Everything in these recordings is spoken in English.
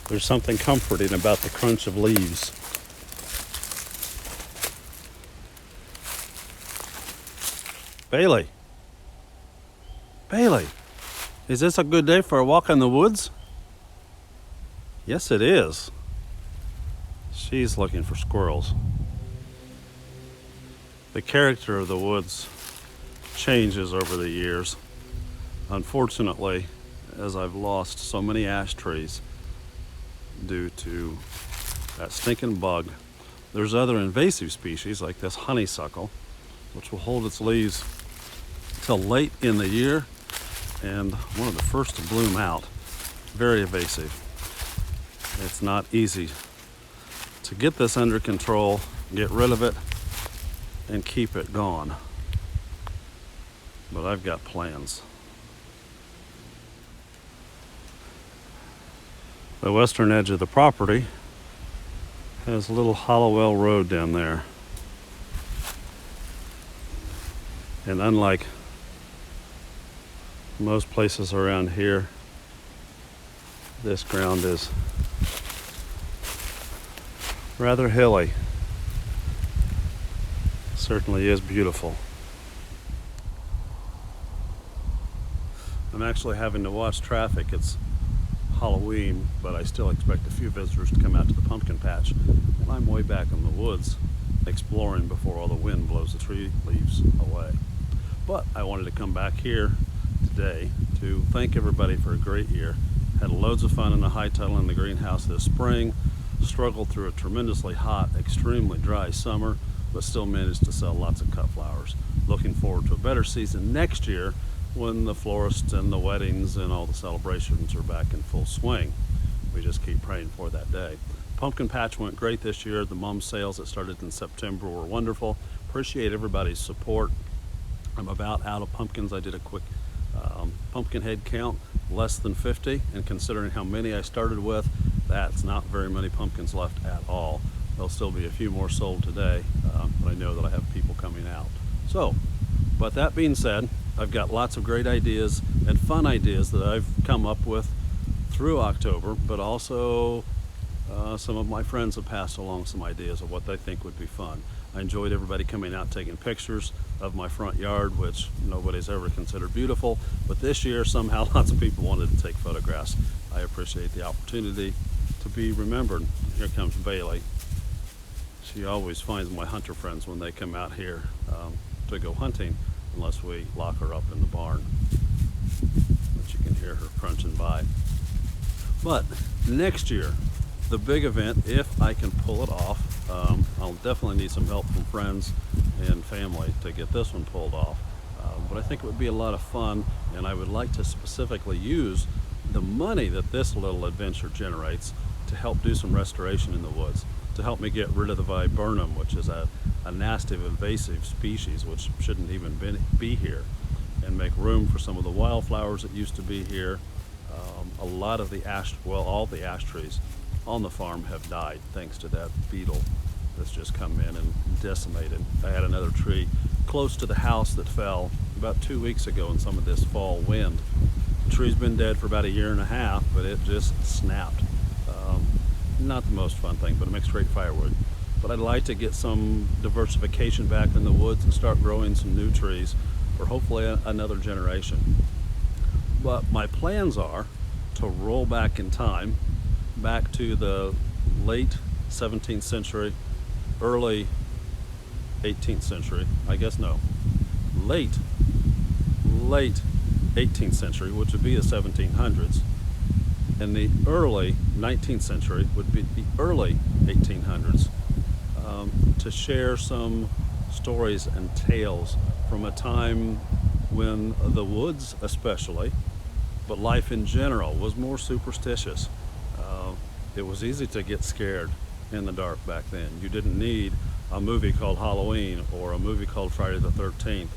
There's something comforting about the crunch of leaves. Bailey. Bailey, is this a good day for a walk in the woods? Yes, it is. She's looking for squirrels. The character of the woods changes over the years. Unfortunately, as I've lost so many ash trees due to that stinking bug, there's other invasive species like this honeysuckle, which will hold its leaves till late in the year and one of the first to bloom out. Very evasive. It's not easy to get this under control, get rid of it, and keep it gone. But I've got plans. The western edge of the property has a little Hollowell Road down there. And unlike most places around here, this ground is rather hilly. Certainly is beautiful. I'm actually having to watch traffic. It's Halloween, but I still expect a few visitors to come out to the pumpkin patch. And I'm way back in the woods exploring before all the wind blows the tree leaves away. But I wanted to come back here today to thank everybody for a great year. Had loads of fun in the high tunnel in the greenhouse this spring. Struggled through a tremendously hot, extremely dry summer, but still managed to sell lots of cut flowers. Looking forward to a better season next year when the florists and the weddings and all the celebrations are back in full swing. We just keep praying for that day. Pumpkin patch went great this year. The mum sales that started in September were wonderful. Appreciate everybody's support. I'm about out of pumpkins. I did a quick pumpkin head count, less than 50, and considering how many I started with, that's not very many pumpkins left at all. There'll still be a few more sold today, but I know that I have people coming out. So, but that being said, I've got lots of great ideas and fun ideas that I've come up with through October, but also some of my friends have passed along some ideas of what they think would be fun. I enjoyed everybody coming out taking pictures of my front yard, which nobody's ever considered beautiful, but this year somehow lots of people wanted to take photographs. I appreciate the opportunity to be remembered. Here comes Bailey. She always finds my hunter friends when they come out here to go hunting, unless we lock her up in the barn. But you can hear her crunching by. But next year, the big event, if I can pull it off, I'll definitely need some help from friends and family to get this one pulled off. But I think it would be a lot of fun, and I would like to specifically use the money that this little adventure generates to help do some restoration in the woods, to help me get rid of the viburnum, which is a nasty invasive species which shouldn't even be here, and make room for some of the wildflowers that used to be here. A lot of the ash, well, all the ash trees on the farm have died thanks to that beetle that's just come in and decimated. I had another tree close to the house that fell about 2 weeks ago in some of this fall wind. The tree's been dead for about a year and a half, but it just snapped. Not the most fun thing, but it makes great firewood. But I'd like to get some diversification back in the woods and start growing some new trees for hopefully another generation. But my plans are to roll back in time, back to the late 17th century, early 18th century, I guess no, late 18th century, which would be the 1700s, and the early 19th century would be the early 1800s, to share some stories and tales from a time when the woods especially, but life in general, was more superstitious. It was easy to get scared in the dark back then. You didn't need a movie called Halloween or a movie called Friday the 13th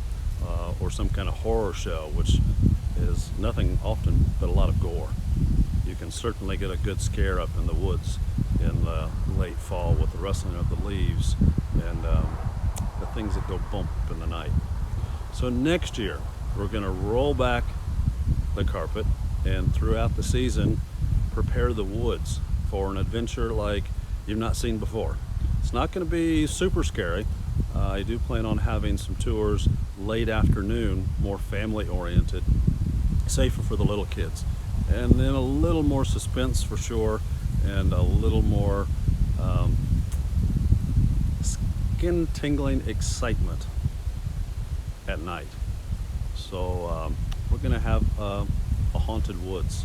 or some kind of horror show, which is nothing often but a lot of gore. You can certainly get a good scare up in the woods in the late fall with the rustling of the leaves and the things that go bump in the night. So next year, we're going to roll back the carpet and throughout the season prepare the woods for an adventure like you've not seen before. It's not going to be super scary. I do plan on having some tours late afternoon, more family oriented, safer for the little kids, and then a little more suspense for sure, and a little more skin tingling excitement at night. So we're going to have a haunted woods.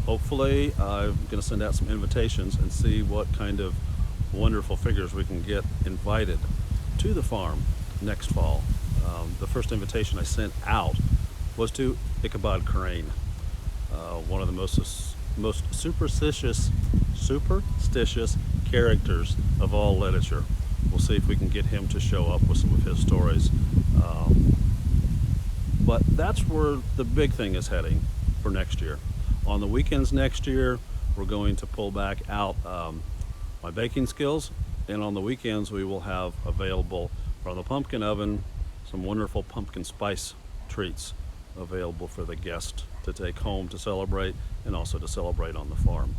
Hopefully I'm going to send out some invitations and see what kind of wonderful figures we can get invited to the farm next fall. The first invitation I sent out was to Ichabod Crane, one of the most superstitious characters of all literature. We'll see if we can get him to show up with some of his stories. But that's where the big thing is heading for next year. On the weekends next year, we're going to pull back out my baking skills, and on the weekends we will have available from the pumpkin oven some wonderful pumpkin spice treats available for the guest to take home to celebrate, and also to celebrate on the farm.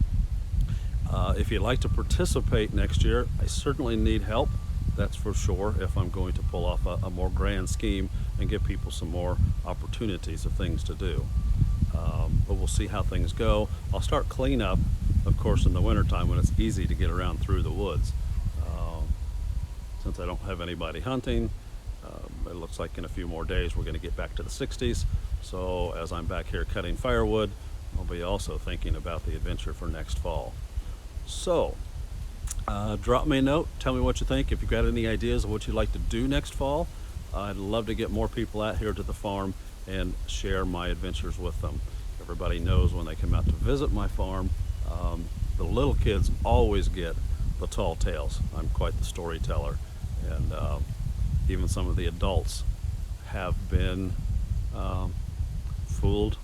If you'd like to participate next year, I certainly need help, that's for sure, if I'm going to pull off a more grand scheme and give people some more opportunities of things to do. But we'll see how things go. I'll start cleanup, of course, in the wintertime when it's easy to get around through the woods. Since I don't have anybody hunting, it looks like in a few more days we're going to get back to the 60s. So as I'm back here cutting firewood, I'll be also thinking about the adventure for next fall. So drop me a note, tell me what you think. If you've got any ideas of what you'd like to do next fall, I'd love to get more people out here to the farm and share my adventures with them. Everybody knows when they come out to visit my farm, the little kids always get the tall tales. I'm quite the storyteller, and even some of the adults have been fooled,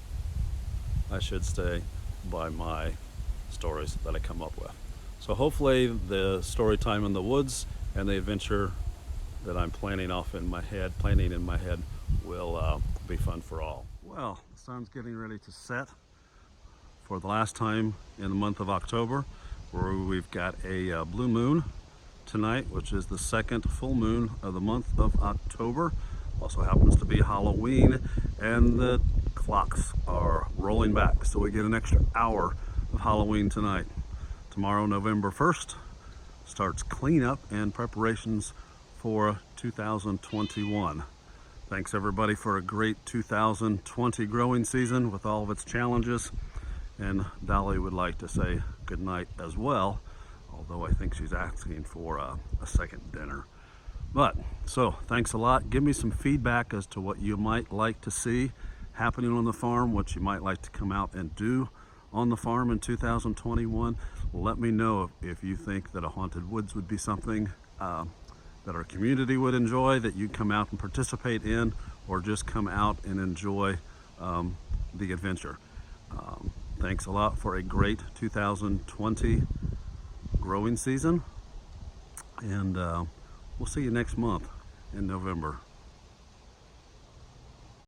I should say, by my stories that I come up with. So hopefully the story time in the woods and the adventure that I'm planning in my head will be fun for all. Well, the sun's getting ready to set for the last time in the month of October, where we've got a blue moon tonight, which is the second full moon of the month of October. Also happens to be Halloween, and the clocks are rolling back, so we get an extra hour of Halloween tonight. Tomorrow, November 1st, starts cleanup and preparations for 2021. Thanks everybody for a great 2020 growing season with all of its challenges. And Dolly would like to say good night as well, although I think she's asking for a second dinner. But, so thanks a lot. Give me some feedback as to what you might like to see happening on the farm, what you might like to come out and do on the farm in 2021. Let me know if you think that a haunted woods would be something that our community would enjoy, that you'd come out and participate in, or just come out and enjoy the adventure. Thanks a lot for a great 2020 growing season, and we'll see you next month in November.